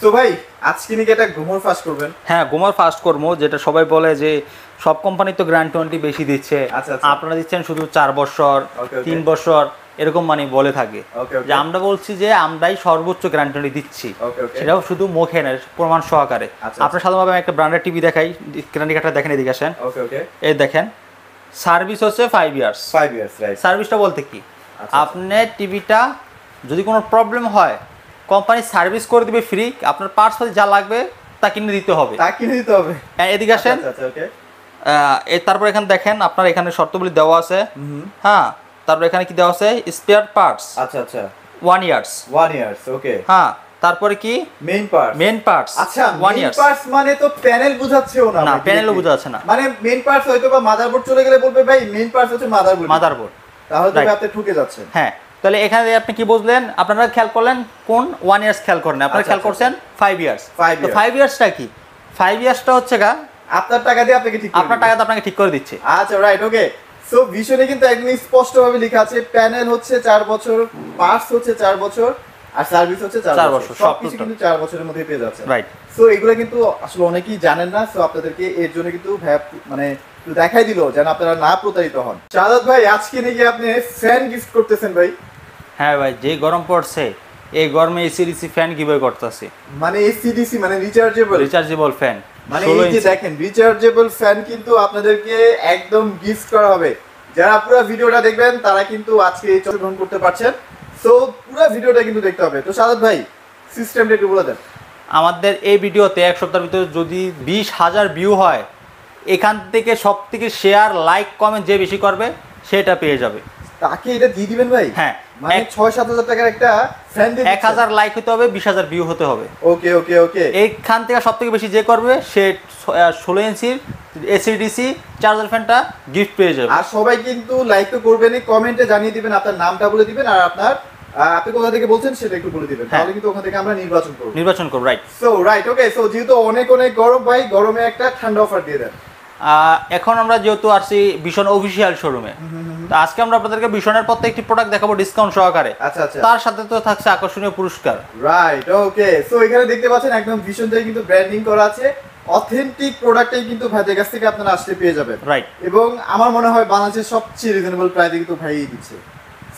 তো ভাই আজকে নাকি একটা গোমর ফাস্ট করবেন? হ্যাঁ, গোমার ফাস্ট করবো, যেটা সবাই বলে যে সব কোম্পানি তো গ্র্যান্ড ওয়ারেন্টি বেশি দিচ্ছে, আচ্ছা, আচ্ছা। আপনারা দিচ্ছেন শুধু 4 বছর, ওকে, ওকে। 3 বছর এরকম মানে বলে থাকে। ওকে, ওকে। যে আমরা বলছি যে আমরাই সর্বোচ্চ গ্র্যান্ড ওয়ারেন্টি দিচ্ছি, ওকে, ওকে। সেটাও শুধু মুখে নয়, প্রমাণ সহকারে। আচ্ছা, আপনার সাধারণভাবে আমি একটা ব্র্যান্ডের টিভি দেখাই, গ্যারান্টি কার্ডটা দেখেন, এদিকে আসেন। ওকে, ওকে। এই দেখেন, সার্ভিস হচ্ছে 5 ইয়ার্স। 5 years, right. সার্ভিসটা বলতে কি, আচ্ছা। আপনার টিভিটা যদি কোনো প্রবলেম হয়, কোম্পানি সার্ভিস করে দিবে ফ্রি, আপনার পার্টস যা লাগবে তা কিনে দিতে হবে। তা কিনে দিতে হবে। হ্যাঁ, এদিকে আসেন। আচ্ছা, আচ্ছা, ওকে। তারপর এখানে দেখেন, আপনার এখানে শর্তগুলি দেওয়া আছে। হ্যাঁ, তারপর এখানে কি দেওয়া আছে, স্পেয়ার পার্টস আচ্ছা, আচ্ছা। 1 ইয়ার্স। 1 ইয়ার্স, ওকে। হ্যাঁ, তারপরে কি মেইন পার্টস। মেন পার্টস আচ্ছা, 1 মেইন ইয়ার্স। পার্টস মানে তো প্যানেল বোঝাচ্ছেও না। না, আমাকে প্যানেলও দেখে। বোঝা যাচ্ছে না। মানে মেইন পার্টস হয়তো বা মাদারবোর্ড চলে গেলে বলবে ভাই মেইন পার্টস হচ্ছে মাদারবোর্ড। মাদারবোর্ড। তাহলে তো Right. আপনি ঠকে যাচ্ছেন। হ্যাঁ, তাহলে এখানে আপনি কি বুঝলেন, আপনারা খেয়াল করলেন কোন 1 ইয়ার্স খেয়াল করেন, আপনারা আচ্ছা, খেয়াল আচ্ছা, করছেন 5 ইয়ার্স। 5 তো years। 5 ইয়ার্সটা কি, 5 ইয়ার্সটা হচ্ছে গা আপনার টাকা দিয়ে আপনাকে ঠিক করে আপনার দিবে। টাকাতে আপনাকে ঠিক করে দিচ্ছে। আচ্ছা, রাইট, ওকে। সো ভিশনে কিন্তু একদম স্পষ্টভাবে লেখা আছে প্যানেল হচ্ছে 4 বছর, পার্টস হচ্ছে 4 বছর, আর সার্ভিস হচ্ছে 4 4 বছর। বছর, সব সবকিছু total। কিন্তু 4 বছরের মধ্যে পেয়ে যাচ্ছে। রাইট। সো এগুলো কিন্তু আসলে অনেকেই জানেন না, সো আপনাদেরকে এর জন্য কিন্তু মানে একটু দেখাই দিল যেন আপনারা না প্রতারিত হন। শাহাদাত ভাই, আজকে নাকি আপনি ফ্যান গিফট করতেছেন ভাই? হ্যাঁ ভাই, যে গরম পড়ছে, এই গরমে এসি ফ্যান কিভাবে করতেছি, মানে এসিডিসি মানে রিচার্জেবল। Rechargeable fan. মানে এই যে দেখেন রিচার্জেবল ফ্যান কিন্তু আপনাদেরকে একদম গিফট করা হবে। যারা পুরো ভিডিওটা দেখবেন তারা কিন্তু আজকে এই চমক গ্রহণ করতে পারছেন। সো পুরো ভিডিওটা কিন্তু দেখতে হবে। তো শাহাদাত ভাই, সিস্টেমটা একটু বলে দেন। আমাদের এই ভিডিওতে 1 সপ্তাহের ভিতরে যদি 20,000 ভিউ হয়, এখান থেকে সব থেকে শেয়ার, লাইক, কমেন্ট যে বেশি করবে সেটা পেয়ে যাবে। তাকে এটা দিয়ে দিবেন ভাই? হ্যাঁ, মানে 6-7 হাজার টাকার একটা ফ্যান দিয়ে 1000 লাইক হতে হবে, 20,000 ভিউ হতে হবে। ওকে, ওকে, ওকে। এইখান থেকে সব থেকে বেশি যে করবে সে 16 ইঞ্চির এসিডিসি চার্জার ফ্যানটা গিফট পেয়ে যাবে। আর সবাই কিন্তু লাইক তো করবেনই, কমেন্টে জানিয়ে দিবেন, আপনার নামটা বলে দিবেন আর আপনার আপনি কোথা থেকে বলছেন সেটা একটু বলে দিবেন। হ্যাঁ। তাহলে কিন্তু ওখান থেকে আমরা নির্বাচন করব। নির্বাচন করব, রাইট। সো রাইট, ওকে। সো যেহেতু অনেক অনেক গরম ভাই, গরমে একটা ঠান্ডা অফার দিয়ে দেন। এখন আমরা যেহেতু আসছি ভীষণ অফিসিয়াল শোরুমে, তো আজকে আমরা আপনাদেরকে ভীষণের প্রত্যেকটি প্রোডাক্ট দেখাবো ডিসকাউন্ট সহকারে। আচ্ছা, আচ্ছা। তার সাথে তো থাকছে আকর্ষণীয় পুরস্কার। রাইট, ওকে। সো এখানে দেখতে পাচ্ছেন একদম ভীষণ দিয়ে কিন্তু ব্র্যান্ডিং করা আছে। অথেন্টিক প্রোডাক্টটাই কিন্তু ভাইদের কাছ থেকে আপনারা আসলে পেয়ে যাবেন। রাইট। এবং আমার মনে হয় বাংলাদেশের সবচেয়ে রিজনেবল প্রাইসে কিন্তু ভাই দিচ্ছে।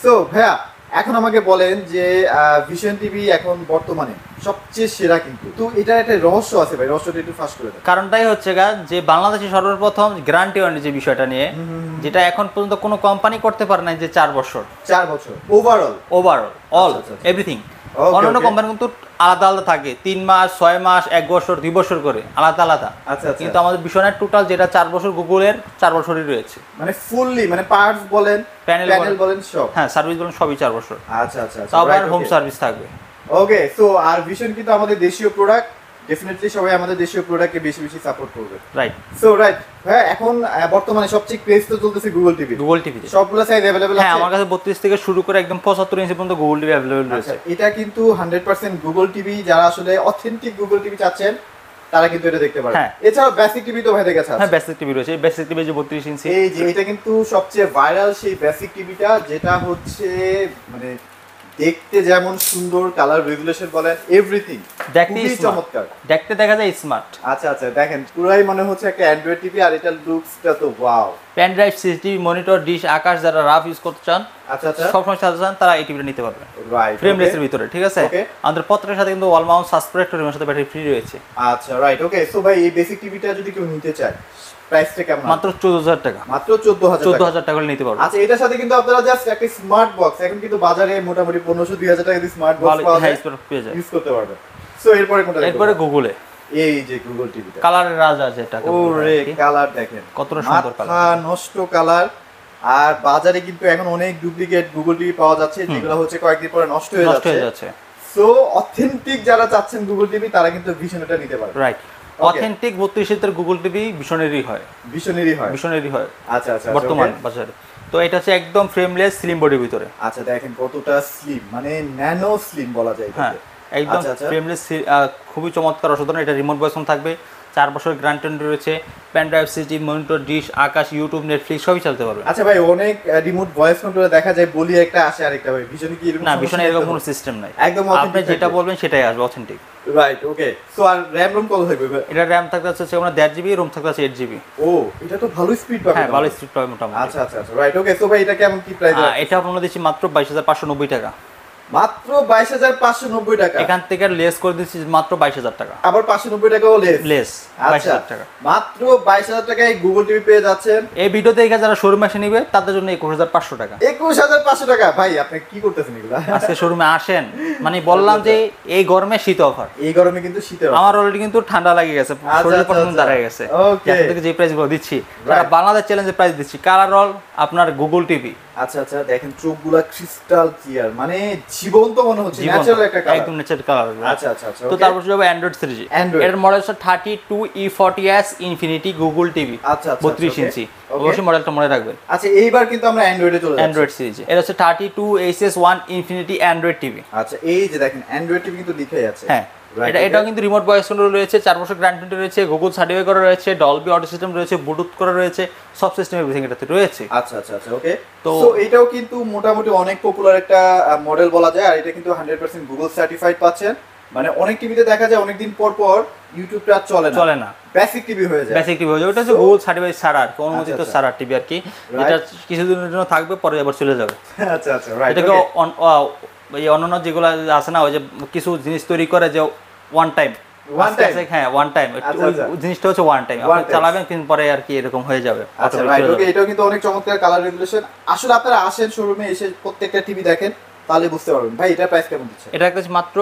সো ভাইয়া, এখন আমাকে বলেন যে ভিশন টিভি এখন বর্তমানে সবচেয়ে সেরা, কিন্তু তো এটার একটা রহস্য আছে ভাই, রহস্যটা একটু ফাঁস করে দেন। কারণটাই হচ্ছে গা যে বাংলাদেশে সর্বপ্রথম গ্যারান্টি ওয়ারেন্টি যে বিষয়টা নিয়ে, যেটা এখন পর্যন্ত কোনো কোম্পানি করতে পারে না, যে 4 বছর 4 বছর ওভারঅল। ওভারঅল অল আচ্ছা, আচ্ছা। এভরিথিং। Okay, অন্যান্য okay. কোম্পানি কিন্তু আলাদা আলাদা থাকে, 3 মাস, 6 মাস, 1 বছর, 2 বছর করে আলাদা আলাদা। আচ্ছা, আচ্ছা। কিন্তু আমাদের ভীষণের টোটাল যেটা 4 বছর, গুগলের 4 বছরই রয়েছে। মানে ফুললি মানে পার্টস বলেন, Panel প্যানেল বলেন সব। হ্যাঁ, সার্ভিস বলুন সবই 4 বছর। আচ্ছা, আচ্ছা, আচ্ছা। তাও আবার Right, হোম okay. সার্ভিস থাকবে। ওকে। সো আর ভিশন কিন্তু আমাদের দেশীয় প্রোডাক্ট, ডেফিনেটলি সবাই আমাদের দেশীয় প্রোডাক্টকে বেশি বেশি সাপোর্ট করবে। রাইট। সো রাইট হ্যাঁ, এখন বর্তমানে সবচেয়ে ক্রেজ তো চলতেছে গুগল টিভি। গুগল টিভিতে সবগুলো সাইজ अवेलेबल আছে। হ্যাঁ, আমার কাছে 32 থেকে শুরু করে একদম 75 ইঞ্চি পর্যন্ত গুগল টিভি अवेलेबल আচ্ছা, রয়েছে। এটা কিন্তু 100% গুগল টিভি, যারা আসলে অথেন্টিক গুগল টিভি চাচ্ছেন তারা কিন্তু এটা দেখতে পারেন। হ্যাঁ। এছাড়াও বেসিক টিভি তো ভাইদের কাছে আছে। হ্যাঁ, বেসিক টিভি রয়েছে। বেসিক টিভি যে 32 ইঞ্চি, এই যে এটা কিন্তু সবচেয়ে ভাইরাল সেই বেসিক টিভিটা, যেটা হচ্ছে মানে দেখতে যেমন সুন্দর, কালার রেগুলেশন বলেন এভরিথিং দেখতে খুবই smart। চমৎকার। দেখতে দেখা যায় স্মার্ট। আচ্ছা, আচ্ছা, দেখেন পুরাই মনে হচ্ছে একটা অ্যান্ড্রয়েড টিভি, আর এটার লুকসটা তো wow. Pen drive, CCTV, monitor, dish, Akash যারা রাফ ইউজ করতে চান, আচ্ছা, আচ্ছা, সবসময় সাথে চান, তারা এই টিভিটা নিতে পারবে রাইট, ফ্রেমলেসের ভিতরে। ঠিক আছে, Okay. আমাদের পত্রের সাথে কিন্তু ওয়াল মাউন্ট সাসপেক্টরের সাথে ব্যাটারি ফ্রি রয়েছে। আচ্ছা, রাইট, ওকে। সো ভাই এই বেসিক টিভিটা যদি কেউ নিতে চায় প্রাইসটা কেমন? মাত্র 14,000 টাকা। মাত্র 14,000 টাকা। 14,000 টাকা হলে নিতে পারবে। আচ্ছা, এটার সাথে কিন্তু আপনারা জাস্ট একটা স্মার্ট বক্স, এখন কিন্তু বাজারে মোটামুটি 1500-2000 টাকা দিয়ে স্মার্ট বক্স ভালো, পাওয়া হ্যাঁ, যায়, স্মার্ট পেয়ে যায়। ইউজ করতে পারবেন। সো এরপরে কোনটা দেখবো? এরপরে গুগলে এই যে গুগল টিভিটা, কালারের রাজা যেটা, ওরে কালার দেখেন কতটা সুন্দর মাথা কালার। নষ্ট কালার। আর বাজারে কিন্তু এখন অনেক ডুপ্লিকেট গুগল টিভি পাওয়া যাচ্ছে, যেগুলো হচ্ছে কয়েকদিন পরে নষ্ট হয়ে নষ্ট হয়ে যাচ্ছে। যাচ্ছে। সো অথেন্টিক যারা চাচ্ছেন গুগল টিভি তারা কিন্তু ভিশনটা নিতে পারবে। রাইট। অথেন্টিক 32 ইঞ্চির গুগল টিভি ভীষণেরই হয়, ভিশনেরই হয়। ভীষণেরই হয় আচ্ছা, আচ্ছা, বর্তমান okay. বাজারে। তো এটা হচ্ছে একদম ফ্রেমলেস স্লিম বডির ভিতরে। আচ্ছা, দেখেন কতটা স্লিম, মানে ন্যানো স্লিম বলা যায় হ্যাঁ, এটাকে। একদম আচ্ছা, আচ্ছা। ফ্রেমলেস, খুবই চমৎকার, অসাধারণ। এটা রিমোট বয়সন থাকবে, 4 বছর গ্যারান্টি রয়েছে। Pen drive, CD, monitor, dish, Akash, YouTube, Netflix সবই চালাতে পারবে। আচ্ছা ভাই, অনেক রিমোট ভয়েস কন্ট্রোলে দেখা যায় বলি একটা আসে আরেকটা ভাই, ভীষণ কি এরকম? না, ভীষণ এরকম কোনো সিস্টেম নাই, একদম আপনি যেটা বলবেন সেটাই আসবে অথেন্টিক। রাইট, ওকে। সো আর র‍্যাম রোম কত থাকবে ভাই? এটা র‍্যাম থাকতে আছে আমরা 1.5 জিবি, রোম থাকতে আছে 8 জিবি। ও, এটা তো ভালো স্পিড পাবে। হ্যাঁ, ভালো স্পিড পাবে মোটামুটি। আচ্ছা আচ্ছা আচ্ছা, রাইট, ওকে। সো ভাই এটা কেমন কি প্রাইস? এটা আমরা দিচ্ছি মাত্র 22,590 টাকা। মাত্র 22,590 টাকা। এখান থেকে লেস করে দিচ্ছি মাত্র 22,000 টাকা। আবার 590 টাকাও লেস 22,000 টাকা। মাত্র 22,000 টাকায় গুগল টিভি পেয়ে যাচ্ছেন। এই ভিডিও দেখে যারা শোরুমে এসে নিবে তাদের জন্য 21,500 টাকা। 21,500 টাকা। ভাই আপনি কি করতেছেন এগুলা? আজকে শোরুমে আসেন, মানে বললাম যে এই গরমে শীত অফার। এই গরমে কিন্তু শীতের অফার। আমার অলরেডি কিন্তু ঠান্ডা লাগে গেছে, শরীর পর্যন্ত দাঁড়ায় গেছে। ওকে, এখন থেকে যে প্রাইস গুলো দিচ্ছি, যারা বাংলাদেশ চ্যালেঞ্জের প্রাইস দিচ্ছি, কালার অল আপনার গুগল টিভি। আচ্ছা আচ্ছা, দেখেন চোখগুলা ক্রিস্টাল ক্লিয়ার, মানে জীবন্ত মনে হচ্ছে, ন্যাচারাল একটা কালার, একদম ন্যাচারাল কালার। আচ্ছা আচ্ছা আচ্ছা। তো তারপর যাবে অ্যান্ড্রয়েড সিরিজ। এর মডেল হচ্ছে 32E40s ইনফিনিটি গুগল টিভি। আচ্ছা আচ্ছা, 32 ইঞ্চি। অবশ্যই মডেলটা মনে রাখবেন। আচ্ছা, এইবার কিন্তু আমরা অ্যান্ড্রয়েডে চলে যাচ্ছি। অ্যান্ড্রয়েড সিরিজে এটা হচ্ছে 32HS1 ইনফিনিটি অ্যান্ড্রয়েড টিভি। আচ্ছা, এই যে দেখেন অ্যান্ড্রয়েড টিভি কিন্তু লিখাই আছে। হ্যাঁ, এটাও কিন্তু রিমোট ভয়েস কন্ট্রোল রয়েছে, 4 বছর গ্যারান্টি রয়েছে, গুগল সার্টিফাই করা রয়েছে, ডলবি অডিও সিস্টেম রয়েছে, ব্লুটুথ করা রয়েছে, সব সিস্টেম এভরিথিং এটাতে রয়েছে। আচ্ছা আচ্ছা আচ্ছা, ওকে। তো এটাও কিন্তু মোটামুটি অনেক পপুলার একটা মডেল বলা যায়, আর এটা কিন্তু 100% গুগল সার্টিফাইড পাচ্ছেন। মানে অনেক টিভিতে দেখা যায় অনেকদিন পর পর ইউটিউবটা চলে না, বেসিক টিভি হয়ে যায়। বেসিক টিভি হয়ে যায়, ওটা হচ্ছে গুগল সার্টিফাইড ছাড়া আর কি, অনুমোদিত ছাড়া টিভি আর কি, যেটা কিছুদিনের জন্য থাকবে, পরে আবার চলে যাবে। আচ্ছা আচ্ছা, রাইট। এটাকে এই অন্যান্য যেগুলো আছে না, ওই যে কিছু জিনিস তৈরি করে যে ওয়ান টাইম, হ্যাঁ ওয়ান টাইম, জিনিসটা হচ্ছে ওয়ান টাইম, আপনি চালাবেন কিন্তু পরে আর কি এরকম হয়ে যাবে। আচ্ছা, রাইট, ওকে। এটাও কিন্তু অনেক চমৎকার কালার রেগুলেশন। আসলে আপনারা আসেন শোরুমে, এসে প্রত্যেকটা টিভি দেখেন, তাহলে বুঝতে পারবেন। ভাই এটা প্রাইস কেমন দিচ্ছে? এটা একটা মাত্র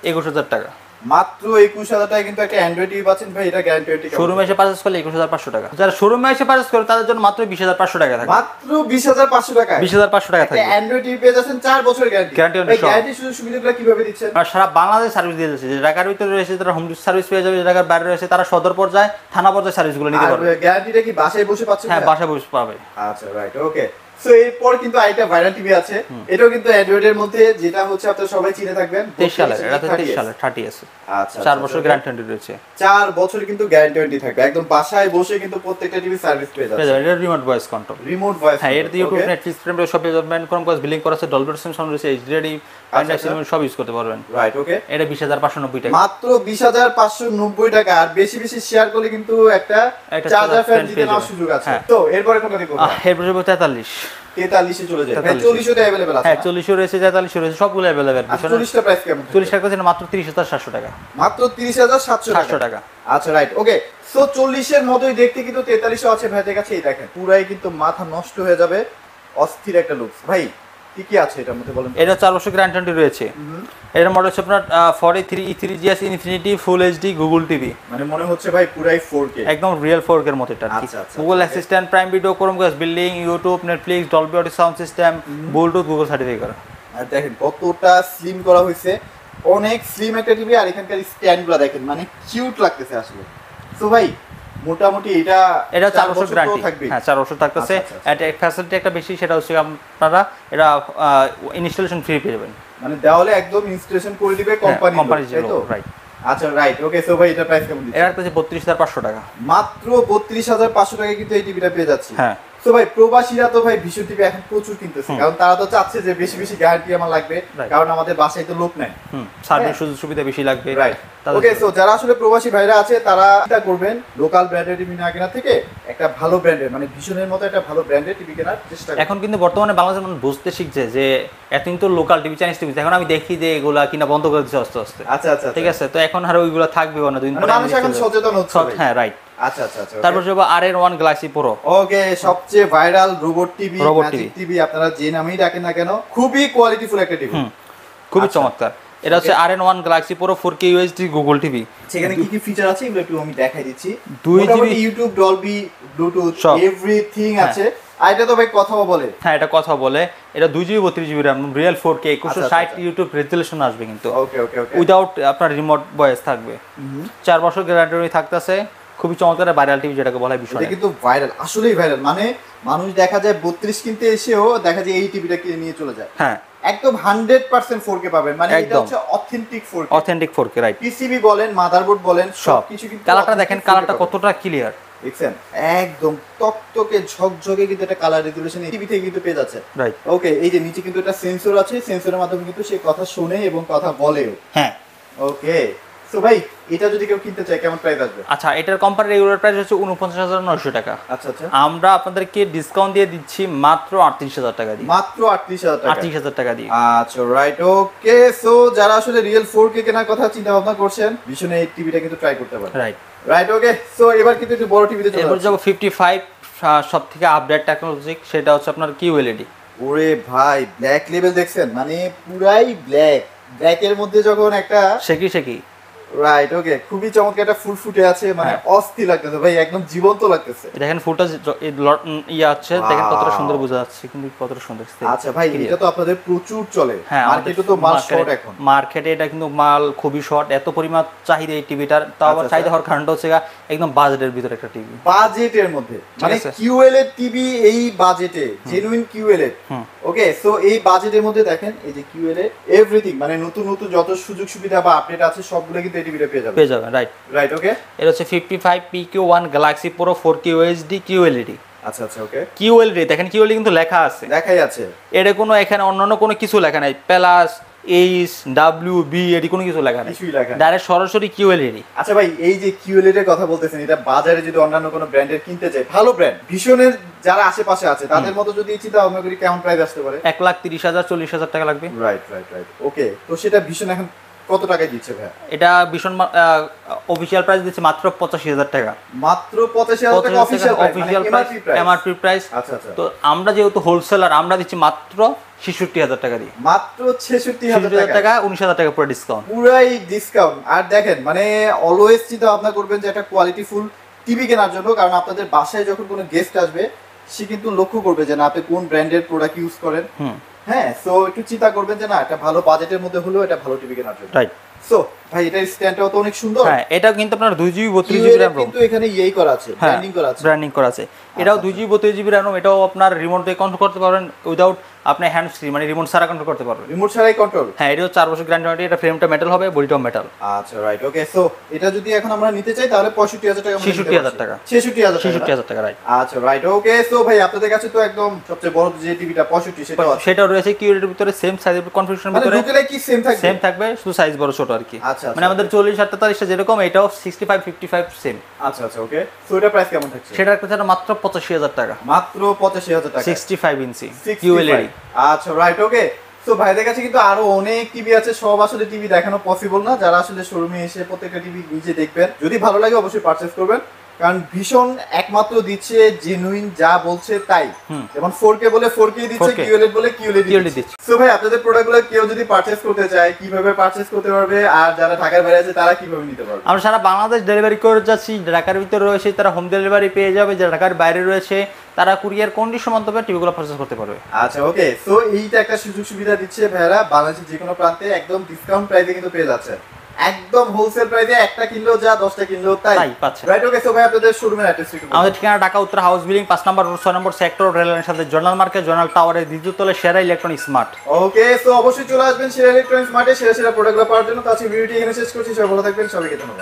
21,000 টাকা। মাত্র 21,000 টাকায় কিন্তু একটা অ্যান্ড্রয়েড টিভি পাচ্ছেন। ভাই এটা গ্যারান্টি ওয়ারেন্টি শোরুমে এসে পারচেজ করলে 21,500 টাকা। যারা শোরুমে এসে পারচেজ করে তাদের জন্য মাত্র 20,500 টাকা থাকে। মাত্র 20,500 টাকা। 20,500 টাকা থাকে। অ্যান্ড্রয়েড টিভি পেয়ে যাচ্ছেন 4 বছরের গ্যারান্টি। এই গ্যারান্টি সুবিধাগুলো কিভাবে দিচ্ছেন? আর সারা বাংলাদেশ সার্ভিস দিয়ে যাচ্ছে। যে ঢাকার ভিতরে রয়েছে তারা হোম সার্ভিস পেয়ে যাবে, যে ঢাকার বাইরে রয়েছে তারা সদর পর্যায়ে, থানা পর্যায়ে সার্ভিসগুলো নিতে পারবে। গ্যারান্টিটা কি বাসায় বসে পাচ্ছেন? হ্যাঁ, বাসায় বসে পাবে। আচ্ছা, রাইট, ওকে। সো এরপর কিন্তু আইটা ভাইরাল টিভি আছে, এটাও কিন্তু অ্যান্ড্রয়েডের মধ্যে, যেটা হচ্ছে আপনারা সবাই চিনে থাকবেন। 23 সালের, এটা 23 সালের 30 আছে। আচ্ছা, 4 বছর গ্যারান্টি রয়েছে। 4 বছর কিন্তু গ্যারান্টি ওয়ারেন্টি থাকবে, একদম বাসায় বসে কিন্তু প্রত্যেকটা টিভি সার্ভিস পেয়ে যাচ্ছে। এটা remote voice control. Remote voice, হ্যাঁ, এর ইউটিউব, নেটফ্লিক্স, প্রাইম ভিডিও সব পেয়ে যাবেন। ক্রমকাস্ট বিলিং করা আছে, ডলবি অডিও সাউন্ড রয়েছে, এইচডি সব ইউজ করতে পারবেন। রাইট, ওকে। এটা 20,590 টাকা। মাত্র 20,590 টাকা। আর বেশি বেশি শেয়ার করলে কিন্তু একটা চার্জার ফ্যান জিতে নেওয়ার সুযোগ আছে। তো এরপরে কোনটা দেখব? এরপরে 43 43 এ চলে যায়। 40 তে अवेलेबल আছে। হ্যাঁ, 40 রয়েছে, 43 রয়েছে, সবগুলো अवेलेबल। 40 টা প্রাইস কেমন? 40 টাকা আছে মাত্র 30,700 টাকা। মাত্র 30,700 টাকা। আচ্ছা, রাইট, ওকে। সো 40 এর মতোই দেখতে কিন্তু 43 ও আছে ভাইদের কাছে। এই দেখেন পুরাই কিন্তু মাথা নষ্ট হয়ে যাবে, অস্থির একটা লুকস। ভাই কি কি আছে এটার মধ্যে বলেন? এটা 4 বছর গ্যারান্টি রয়েছে। এর মডেল হচ্ছে আপনার 43E3GS infinity full HD Google TV. মানে মনে হচ্ছে ভাই পুরাই 4K, একদম রিয়েল 4K এর মতো এটা। Google assistant, prime video, Chromecast billing, YouTube, Netflix, Dolby audio sound system, Bluetooth, Google certify করা। আর দেখেন কতটা স্লিম করা হয়েছে, অনেক স্লিম একটা টিভি। আর এখানকার স্ট্যান্ডগুলো দেখেন, মানে কিউট লাগতেছে আসলে। সো ভাই মোটামুটি এটা 4 বছর গ্যারান্টি থাকবে। হ্যাঁ, 4 বছর থাকতেছে। এটা ফ্যাসিলিটি একটা বেশি, সেটা হচ্ছে আপনারা এটা ইনস্টলেশন ফ্রি পেয়ে যাবেন। মানে দেওয়ালে একদম ইনস্টলেশন করে দিবে কোম্পানি, তাই তো? রাইট। আচ্ছা, রাইট, ওকে। সো ভাই এটা প্রাইস কেমন দিচ্ছেন? এটা হচ্ছে 32,500 টাকা। মাত্র 32,500 টাকায় কিন্তু এই টিভিটা পেয়ে যাচ্ছি। হ্যাঁ। তো ভাই প্রবাসীরা তো ভাই ভীষণ টিভি এখন প্রচুর কিনতেছে, কারণ তারা তো চাচ্ছে যে বেশি বেশি গ্যারান্টি আমার লাগবে, কারণ আমাদের বাসায় তো লোক নাই, সার্ভিস সুযোগ সুবিধা বেশি লাগবে। রাইট, ওকে। সো যারা আসলে প্রবাসী ভাইরা আছে তারা চিন্তা করবেন লোকাল ব্র্যান্ডের টিভি না কেনা থেকে একটা ভালো ব্র্যান্ডের, মানে ভীষণের মতো একটা ভালো ব্র্যান্ডের টিভি কেনার চেষ্টা করুন। এখন কিন্তু বর্তমানে বাংলাদেশের মানুষ বুঝতে শিখছে যে এতদিন তো লোকাল টিভি, চাইনিজ টিভি, এখন আমি দেখি যে এগুলা কিনা বন্ধ করে দিচ্ছে আস্তে আস্তে। আচ্ছা আচ্ছা, ঠিক আছে। তো এখন আর ওইগুলো থাকবে না, দুদিন পরে মানুষ এখন সচেতন হচ্ছে। হ্যাঁ, রাইট। আচ্ছা আচ্ছা আচ্ছা। তারপর যাবো RN1 গ্যালাক্সি প্রো। ওকে, সবচেয়ে viral robot TV, magic TV, আপনারা যে নামেই ডাকেন না কেন, খুবই কোয়ালিটিফুল একটা টিভি, খুবই চমৎকার। এটা হচ্ছে RN1 Galaxy pro 4K UHD Google TV. সেখানে কি কি ফিচার আছে এগুলো একটু আমি দেখাই দিচ্ছি। 2 GB YouTube, Dolby, Bluetooth, everything আছে। আর এটা তো ভাই কথাও বলে। হ্যাঁ, এটা কথা বলে। এটা 2 GB 32 GB RAM, real 4K 2160 YouTube resolution আসবে কিন্তু। ওকে ওকে ওকে। উইদাউট আপনার রিমোট ভয়েস থাকবে। 4 বছর গ্যারান্টি থাকতেছে। খুবই চমৎকার ভাইরাল টিভি যেটাকে বলা হয় বিষয়। এটা কিন্তু ভাইরাল, আসলেই ভাইরাল। মানে মানুষ দেখা যায় 32 কিনতে এসেও দেখা যায় এই টিভিটা কিনে নিয়ে চলে যায়। হ্যাঁ, একদম 100% 4K পাবেন, মানে এটা একদম। হচ্ছে authentic 4K। Authentic 4K right. PCB বলেন, মাদারবোর্ড বলেন, সব সবকিছু কিন্তু কালারটা দেখেন, 4K কালারটা পাবেন। কতটা ক্লিয়ার দেখছেন একদম টকটকে ঝকঝকে কিন্তু এটা কালার রেজুলেশন টিভি থেকে কিন্তু পেয়ে যাচ্ছে। রাইট। ওকে, এই যে নিচে কিন্তু একটা সেন্সর আছে, সেন্সরের মাধ্যমে কিন্তু সে কথা শোনে এবং কথা বলেও। হ্যাঁ। ওকে, সো ভাই এটা যদি কেউ কিনতে চায় কেমন প্রাইস আসবে? আচ্ছা, এটার কোম্পানি রেগুলার প্রাইস হচ্ছে 49,900 টাকা। আচ্ছা আচ্ছা, আমরা আপনাদেরকে ডিসকাউন্ট দিয়ে দিচ্ছি মাত্র 38,000 টাকা দিয়ে। মাত্র 38,000 টাকা। 38,000 টাকা দিয়ে। আচ্ছা রাইট, ওকে। সো যারা আসলে রিয়েল 4K কেনার কথা চিন্তা ভাবনা করছেন, ভীষণ এই টিভিটা কিন্তু ট্রাই করতে পারেন। রাইট রাইট, ওকে। সো এবার কিন্তু একটু বড় টিভিতে চলে এরপর যাচ্ছি। যাবো 55 সব থেকে আপডেট টেকনোলজি, সেটা হচ্ছে আপনার QLED। ওরে ভাই, ব্ল্যাক লেভেল দেখছেন, মানে পুরাই ব্ল্যাক, ব্ল্যাকের মধ্যে যখন একটা শেকি রাইট, ওকে, খুবই চমৎকার একটা ফুল ফুটে আছে, মানে হ্যাঁ। অস্থির লাগতেছে ভাই, একদম জীবন্ত লাগতেছে। দেখেন ফুলটা ইয়ে আছে, দেখেন কতটা Wow. সুন্দর বোঝা যাচ্ছে, কিন্তু কতটা সুন্দর। আচ্ছা ভাই, এটা তো আপনাদের প্রচুর চলে, হ্যাঁ, মার্কেটে তো মাল শর্ট এখন। মার্কেটে এটা কিন্তু মাল খুবই শর্ট, এত পরিমাণ চাহিদা এই টিভিটার। তাও আবার আচ্ছা, চাহিদা হওয়ার কারণটা হচ্ছে একদম বাজেটের ভিতরে একটা টিভি, বাজেটের মধ্যে, মানে আছে। কিউএলএড টিভি এই বাজেটে, জেনুইন কিউএলএড। ওকে, সো এই বাজেটের মধ্যে দেখেন এই যে কিউএলএড এভরিথিং, মানে নতুন নতুন যত সুযোগ সুবিধা বা আপডেট আছে সবগুলো কিন্তু এই টিভিতে পেয়ে যাবেন। রাইট। রাইট, ওকে। এটা হচ্ছে 55 PQ1 Galaxy Pro 4K UHD QLED। আচ্ছা আচ্ছা, ওকে। QLED দেখেন, QLED কিন্তু লেখা আছে, দেখাই আছে। এটা কোনো এখানে অন্যান্য কোনো কিছু লেখা নাই, প্লাস HWB এটি কোনো কিছু লেখা নাই, কিছুই লেখা নেই। ডাইরেক্ট সরাসরি QLED। আচ্ছা ভাই, এই যে কিউএলএড এর কথা বলতেছেন, এটা বাজারে যদি অন্যান্য কোনো ব্র্যান্ডের কিনতে চাই, ভালো ব্র্যান্ড ভীষণের যারা আশেপাশে আছে তাদের মতো যদি চিন্তা ভাবনা করি, কেমন প্রাইস আসতে পারে? 1,30,000 40,000 টাকা লাগবে। রাইট রাইট রাইট, ওকে। তো সেটা ভীষণ এখন কত টাকায় দিচ্ছে ভাই? এটা ভীষণ অফিসিয়াল প্রাইস দিচ্ছে মাত্র 85,000 টাকা। মাত্র 85,000 টাকা official official price, MRP price. আচ্ছা আচ্ছা, তো আমরা যেহেতু হোলসেলার, আমরা দিচ্ছি মাত্র 66,000 টাকা দিয়ে। মাত্র 66,000 টাকা, 19,000 টাকা পুরো ডিসকাউন্ট। পুরাই ডিসকাউন্ট। আর দেখেন, মানে অলওয়েজ চিন্তা ভাবনা করবেন যে একটা কোয়ালিটি ফুল টিভি কেনার জন্য, কারণ আপনাদের বাসায় যখন কোনো গেস্ট আসবে সে কিন্তু লক্ষ্য করবে যে না আপনি কোন ব্র্যান্ডের প্রোডাক্ট ইউজ করেন। হ্যাঁ, সো একটু চিন্তা করবেন যে না একটা ভালো বাজেটের মধ্যে হলেও এটা ভালো টিভি কেনার জন্য। রাইট। সো ভাই, এটার স্ট্যান্ডটাও তো অনেক সুন্দর। হ্যাঁ, এটাও কিন্তু আপনার 2GB 32GB RAM কিন্তু এখানে ইয়েই করা আছে, ব্র্যান্ডিং করা আছে। ব্র্যান্ডিং করা আছে। এটাও 2GB 32GB RAM, এটাও আপনার রিমোট দিয়ে কন্ট্রোল করতে পারবেন, উইদাউট আপনি হ্যান্ড ফ্রি, মানে রিমোট ছাড়া কন্ট্রোল করতে পারবেন। রিমোট ছাড়াই কন্ট্রোল। হ্যাঁ, এটাও 4 বছর গ্যারান্টি, এটা ফ্রেমটা মেটাল হবে, বডিটাও মেটাল। আচ্ছা রাইট, ওকে। সো এটা যদি এখন আমরা নিতে চাই তাহলে 65,000 টাকা, 66,000 টাকা। 66,000 টাকা রাইট। আচ্ছা রাইট, ওকে। সো ভাই আপনাদের কাছে তো একদম সবচেয়ে বড় যে টিভিটা 65 সেটাও আছে। সেটাও রয়েছে QLED এর ভিতরে, সেম সাইজের কনফিগারেশনের মানে ভিতরে দুটোই কি সেম থাকবে? সেম থাকবে, শুধু সাইজ বড় ছোট আর কি। আচ্ছা, মানে আমাদের 40 48 যেরকম, এটাও 65 55 সেম। আচ্ছা আচ্ছা, ওকে। সো এটা প্রাইস কেমন থাকছে? সেটার কাছে মাত্র 85,000 টাকা, মাত্র 85,000 টাকা, 65 ইঞ্চি 65। QLED। আচ্ছা রাইট, ওকে। সো ভাইদের কাছে কিন্তু আরো অনেক টিভি আছে, সব আসলে টিভি দেখানো পসিবল না। যারা আসলে শোরুমে এসে প্রত্যেকটা টিভি নিজে দেখবেন, যদি ভালো লাগে অবশ্যই পারচেজ করবেন, কারণ ভীষণ একমাত্র দিচ্ছে জেনুইন যা বলছে তাই। যেমন 4K বলে 4K দিচ্ছে, 4K QLED বলে QLED দিচ্ছে। সো ভাই আপনাদের প্রোডাক্টগুলো কেউ যদি পারচেজ করতে চায় কিভাবে পারচেজ করতে পারবে, আর যারা ঢাকার বাইরে আছে তারা কিভাবে নিতে পারবে? আমরা সারা বাংলাদেশ ডেলিভারি করে যাচ্ছি, ঢাকার ভিতরে রয়েছে তারা হোম ডেলিভারি পেয়ে যাবে, যারা ঢাকার বাইরে রয়েছে তারা কুরিয়ার কন্ডিশন মাধ্যমে টিভিগুলো পারচেজ করতে পারবে। আচ্ছা, ওকে। সো এইটা একটা সুযোগ সুবিধা দিচ্ছে ভাইরা, বাংলাদেশের যে কোনো প্রান্তে একদম ডিসকাউন্ট প্রাইসে কিন্তু পেয়ে যাচ্ছে, একদম হোলসেল প্রাইসে, একটা কিনলেও যা 10টা কিনলেও তাই পাচ্ছে। রাইট, ওকে। সো ভাই আপনাদের শোরুমের অ্যাড্রেস একটু বলুন। আমাদের ঠিকানা ঢাকা উত্তর হাউস বিল্ডিং 5 নম্বর 6 নম্বর সেক্টর, রেললাইনের সাথে জর্নাল মার্কেট, জর্নাল টাওয়ারের দ্বিতীয় তলায় সেরা ইলেকট্রনিক স্মার্ট। ওকে, সো অবশ্যই চলে আসবেন সেরা ইলেকট্রনিক্স মার্টে সেরা প্রোডাক্টগুলো পাওয়ার জন্য। তো আজকে ভিডিওটি এখানে শেষ করছি, সবাই ভালো থাকবেন, সবাইকে ধন্যবাদ।